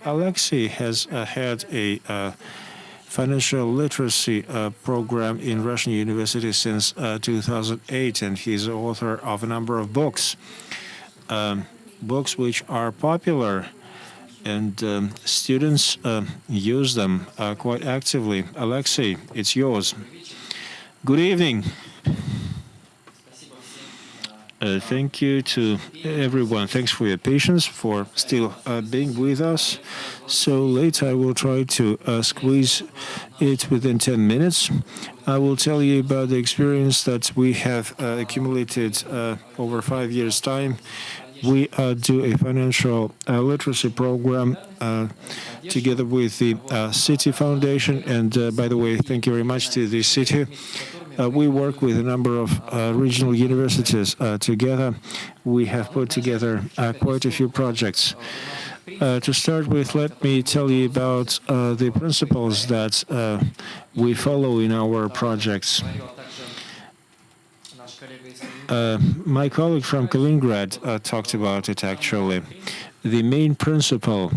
Alexei has had a financial literacy program in Russian universities since 2008, and he's the author of a number of books, books which are popular, and students use them quite actively. Alexei, it's yours. Good evening. Thank you to everyone. Thanks for your patience, for still being with us. So late, I will try to squeeze it within 10 minutes. I will tell you about the experience that we have accumulated over 5 years' time. We do a financial literacy program together with the City Foundation. And by the way, thank you very much to the city. We work with a number of regional universities together. We have put together quite a few projects. To start with, let me tell you about the principles that we follow in our projects. My colleague from Kaliningrad talked about it, actually. The main principle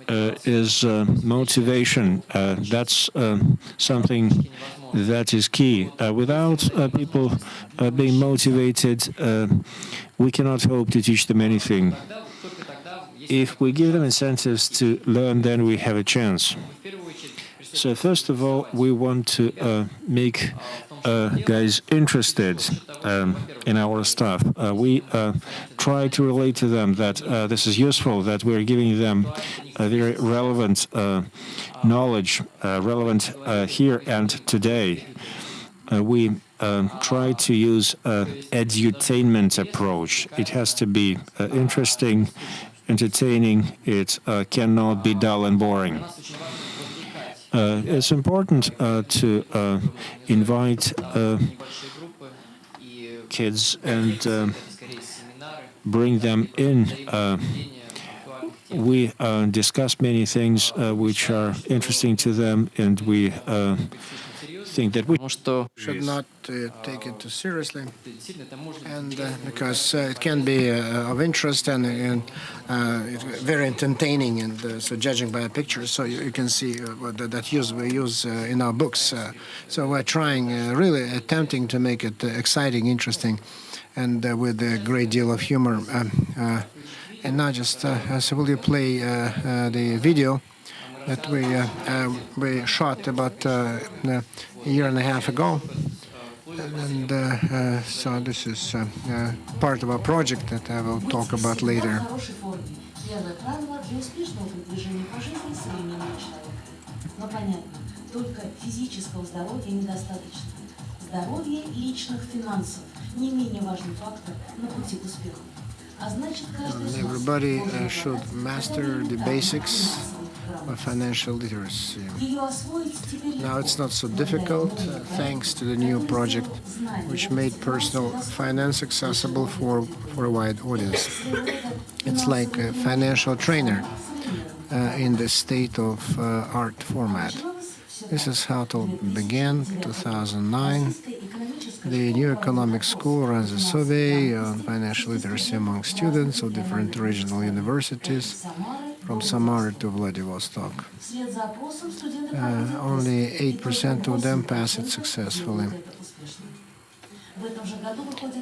is motivation. That's something that is key. Without people being motivated, we cannot hope to teach them anything. If we give them incentives to learn, then we have a chance. So first of all, we want to make guys interested in our stuff. We try to relate to them that this is useful, that we're giving them very relevant knowledge, relevant here and today. We try to use edutainment approach. It has to be interesting, entertaining. It cannot be dull and boring. It's important to invite kids and bring them in. We discuss many things which are interesting to them, and we think that we should not take it too seriously, and because it can be of interest and very entertaining, and so judging by a picture, so you can see that we use in our books. So we're trying, really attempting to make it exciting, interesting, and with a great deal of humor. And not just, so will you play the video that we shot about a year and a half ago, and so this is part of our project that I will talk about later. Everybody should master the basics of financial literacy. Now it's not so difficult, thanks to the new project, which made personal finance accessible for a wide audience. It's like a financial trainer in the state-of-art format. This is how it all began, 2009. The New Economic School runs a survey on financial literacy among students of different regional universities, from Samara to Vladivostok. Only 8% of them pass it successfully.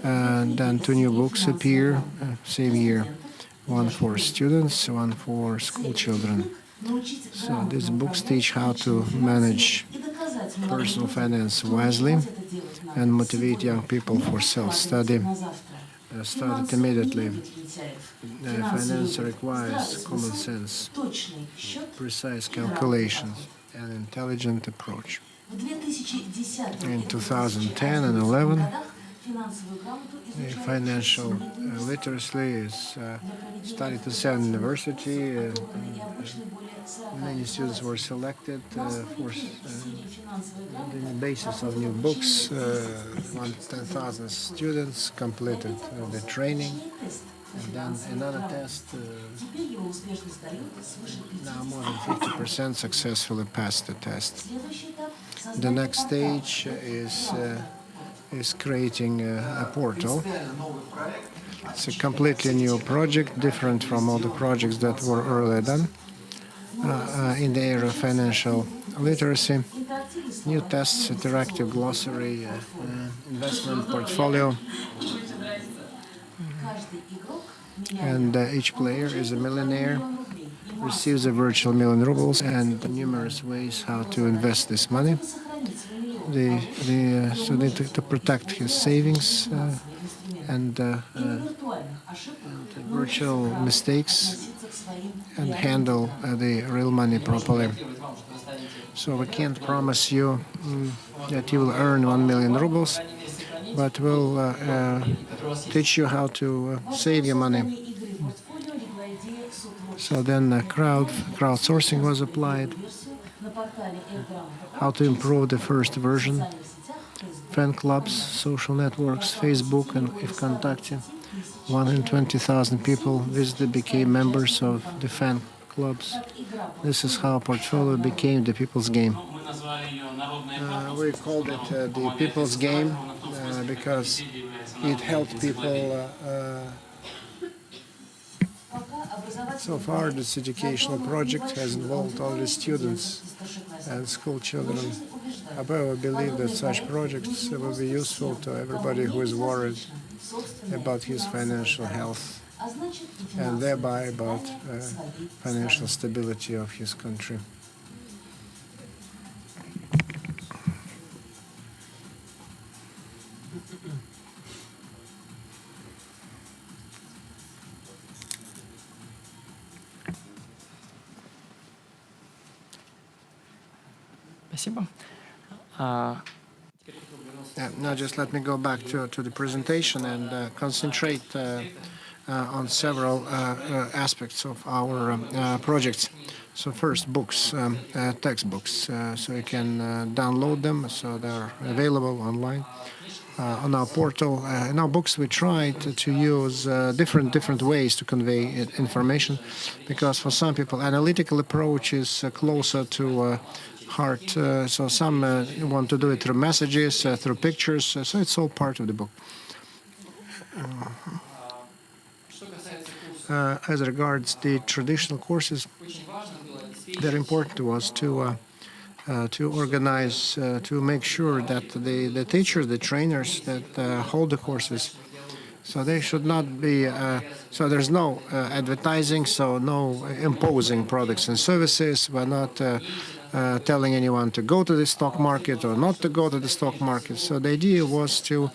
And then 2 new books appear, same year, one for students, one for school children. So these books teach how to manage personal finance wisely and motivate young people for self-study. Start it immediately. Finance requires common sense, precise calculations, and intelligent approach. In 2010 and 11, the financial literacy is studied at Sen University. Many students were selected for the basis of new books. 10,000 students completed the training. And then another test, now more than 50% successfully passed the test. The next stage is creating a portal It's a completely new project, different from all the projects that were earlier done in the area of financial literacy. New tests, interactive glossary, investment portfolio, and each player is a millionaire, receives a virtual million rubles, and numerous ways how to invest this money. So they to protect his savings and virtual mistakes and handle the real money properly. So we can't promise you that you will earn 1 million rubles, but we'll teach you how to save your money. So then crowdsourcing was applied, how to improve the first version, fan clubs, social networks, Facebook and Vkontakte. 120,000 people visited, became members of the fan clubs. This is how portfolio became the people's game. We called it the people's game because it helped people. So far, this educational project has involved only students and school children. However, I believe that such projects will be useful to everybody who is worried about his financial health and thereby about financial stability of his country. Спасибо. Now just let me go back to the presentation and concentrate on several aspects of our projects. So first, books, textbooks. So you can download them, so they're available online on our portal. In our books, we tried to use different ways to convey information, because for some people, analytical approach is closer to heart. So some want to do it through messages, through pictures. So it's all part of the book. As regards the traditional courses, very important was to organize, to make sure that the teachers, the trainers that hold the courses, so they should not be, so there's no advertising, so no imposing products and services. We're not telling anyone to go to the stock market or not to go to the stock market. So the idea was to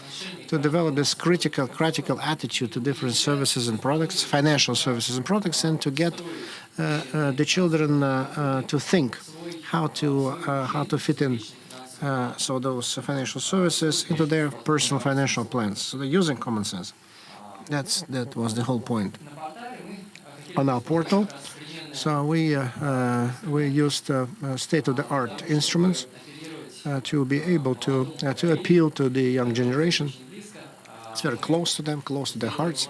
develop this critical attitude to different services and products, financial services and products, and to get the children to think how to fit in so those financial services into their personal financial plans. So they're using common sense. That was the whole point. On our portal, so we used state-of-the-art instruments to be able to appeal to the young generation. It's very close to them, close to their hearts.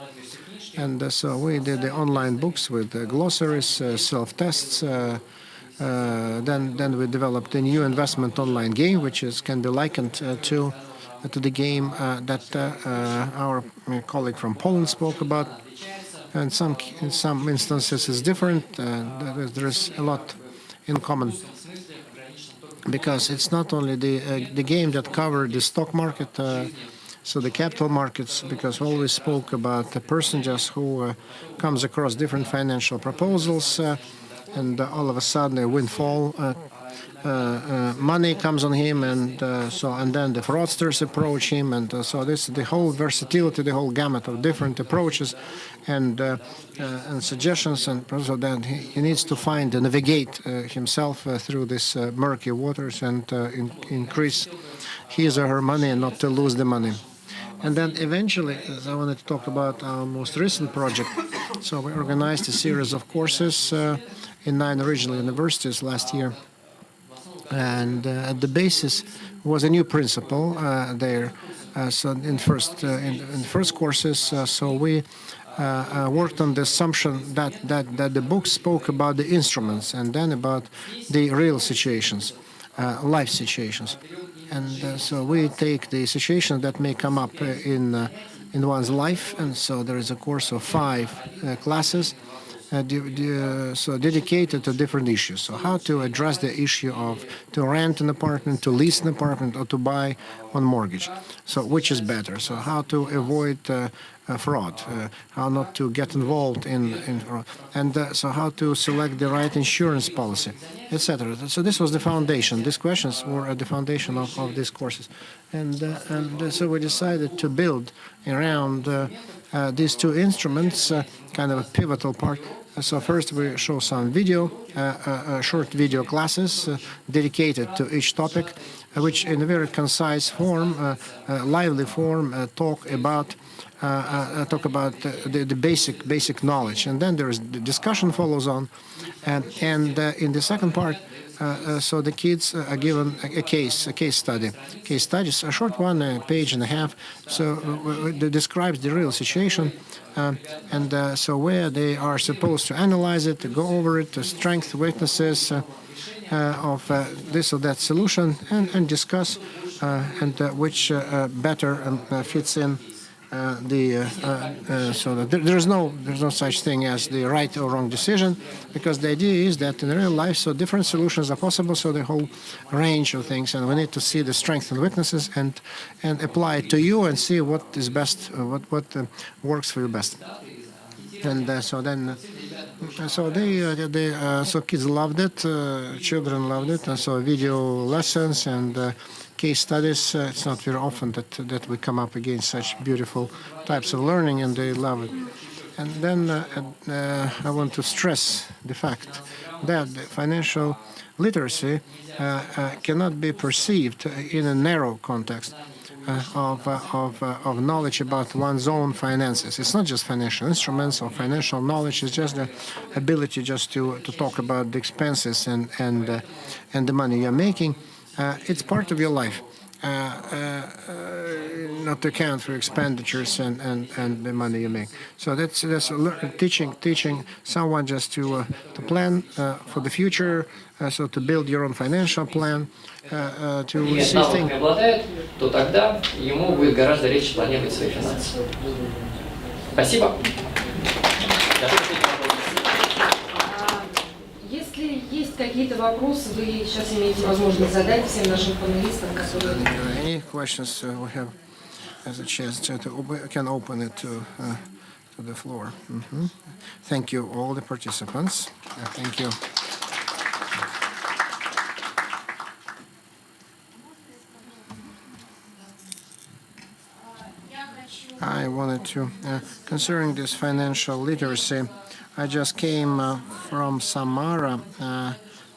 And so we did the online books with glossaries, self-tests. Then we developed a new investment online game, which can be likened to the game that our colleague from Poland spoke about. And in some instances it's different. There is a lot in common, because it's not only the game that covered the stock market, so the capital markets, because we always spoke about the person just who comes across different financial proposals, and all of a sudden a windfall, money comes on him, and then the fraudsters approach him, and so this the whole versatility, the whole gamut of different approaches and suggestions, and so then he needs to find and navigate himself through this murky waters and increase his or her money and not to lose the money. And then eventually, I wanted to talk about our most recent project. So we organized a series of courses in 9 regional universities last year. And at the basis was a new principle there. So in first courses, so we worked on the assumption that the book spoke about the instruments and then about the real situations, life situations. And so we take the situations that may come up in in one's life, and so there is a course of 5 classes so dedicated to different issues. So how to address the issue of to rent an apartment, to lease an apartment, or to buy on mortgage. So which is better? So how to avoid fraud, how not to get involved in fraud, and so how to select the right insurance policy, etc. So this was the foundation. These questions were at the foundation of these courses, and so we decided to build around these 2 instruments, kind of a pivotal part. So first we show some video, short video classes dedicated to each topic, which in a very concise form, lively form, talk about the basic knowledge, and then there's the discussion follows on, and in the second part, so the kids are given a case study. Case studies, a short one, a page and a half, so it describes the real situation, and so where they are supposed to analyze it, to go over it, to strength, weaknesses of this or that solution, and discuss and which better fits in so that there's no such thing as the right or wrong decision, because the idea is that in real life, so different solutions are possible, so the whole range of things, and we need to see the strengths and weaknesses and apply it to you and see what is best, what works for you best. And so then, so kids loved it, children loved it, and so video lessons and case studies. It's not very often that we come up against such beautiful types of learning, and they love it. And then I want to stress the fact that financial literacy cannot be perceived in a narrow context of knowledge about one's own finances. It's not just financial instruments or financial knowledge. It's just the ability just to talk about the expenses and the money you're making. It's part of your life. Not to account for expenditures and the money you make. So that's teaching someone just to plan for the future, so to build your own financial plan, to see things. То тогда ему будет гораздо легче планировать свои финансы. Спасибо. Если есть какие-то вопросы, вы сейчас имеете возможность задать всем нашим панелистам, которые... Any questions we have as a chance to can open it to the floor. Thank you, all the participants. Thank you. I wanted to, concerning this financial literacy, I just came from Samara,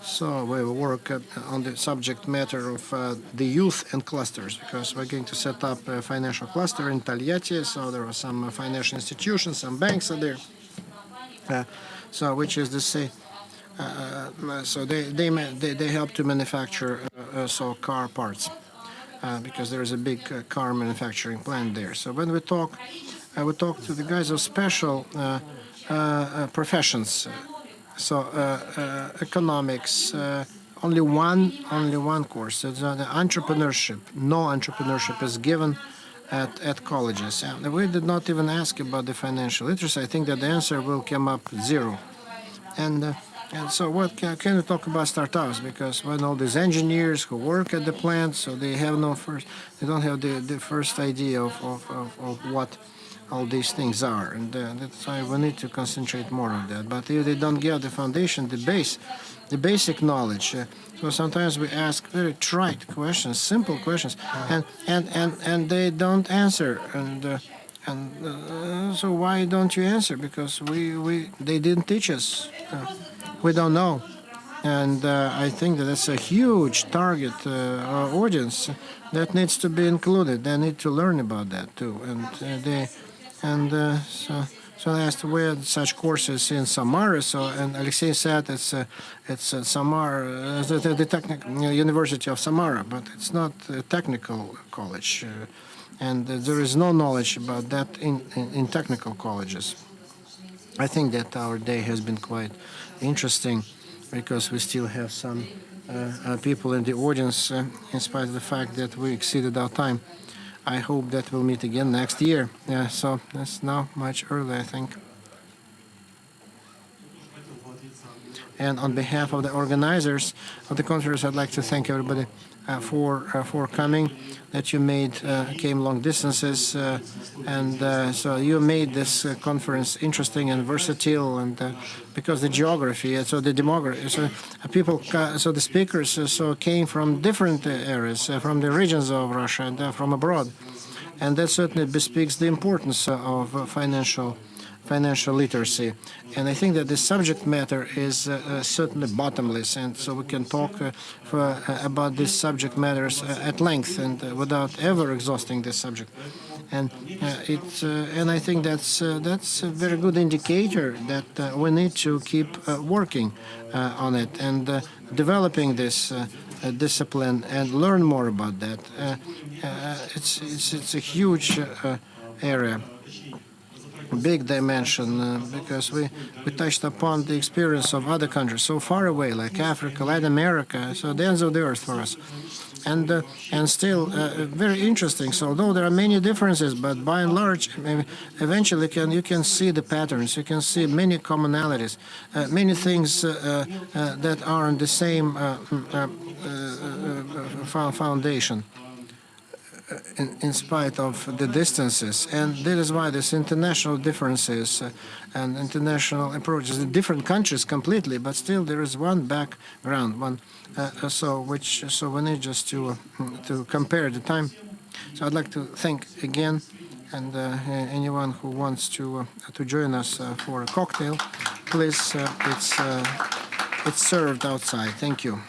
so we will work on the subject matter of the youth and clusters, because we're going to set up a financial cluster in Taliati, so there are some financial institutions, some banks are there, so which is to say, so they help to manufacture so car parts. Because there is a big car manufacturing plant there. So when we talk to the guys of special professions, so economics, only one course. It's the entrepreneurship. No entrepreneurship is given at colleges. And we did not even ask about the financial literacy. I think that the answer will come up 0. And so what can you talk about startups? Because when all these engineers who work at the plant, so they have they don't have the first idea of what all these things are. And that's why we need to concentrate more on that. But if they don't get the foundation, the basic knowledge, so sometimes we ask very trite questions, simple questions, and they don't answer. And so why don't you answer? Because they didn't teach us. We don't know, and I think that that's a huge target audience that needs to be included. They need to learn about that too, so I asked where such courses in Samara. So and Alexei said it's Samara, the technical University of Samara, but it's not a technical college, and there is no knowledge about that in technical colleges. I think that our day has been quite interesting, because we still have some people in the audience, in spite of the fact that we exceeded our time. I hope that we'll meet again next year. Yeah, so that's now much earlier, I think. And on behalf of the organizers of the conference, I'd like to thank everybody for coming. That you came long distances, and so you made this conference interesting and versatile, and because the geography, so the demography, so people, so the speakers, so came from different areas, from the regions of Russia and from abroad, and that certainly bespeaks the importance of financial literacy. And I think that the subject matter is certainly bottomless, and so we can talk about these subject matters at length and without ever exhausting this subject. And and I think that's a very good indicator that we need to keep working on it and developing this discipline and learn more about that. It's a huge area. Big dimension because we touched upon the experience of other countries so far away, like Africa, Latin America, so the ends of the earth for us, and still very interesting. So although there are many differences, but by and large, eventually you can see the patterns, you can see many commonalities, many things that are on the same foundation. In spite of the distances, and that is why this international differences and international approaches in different countries completely, but still there is one background, so we need just to compare the time. So I'd like to thank again, and anyone who wants to join us for a cocktail, please, it's served outside. Thank you.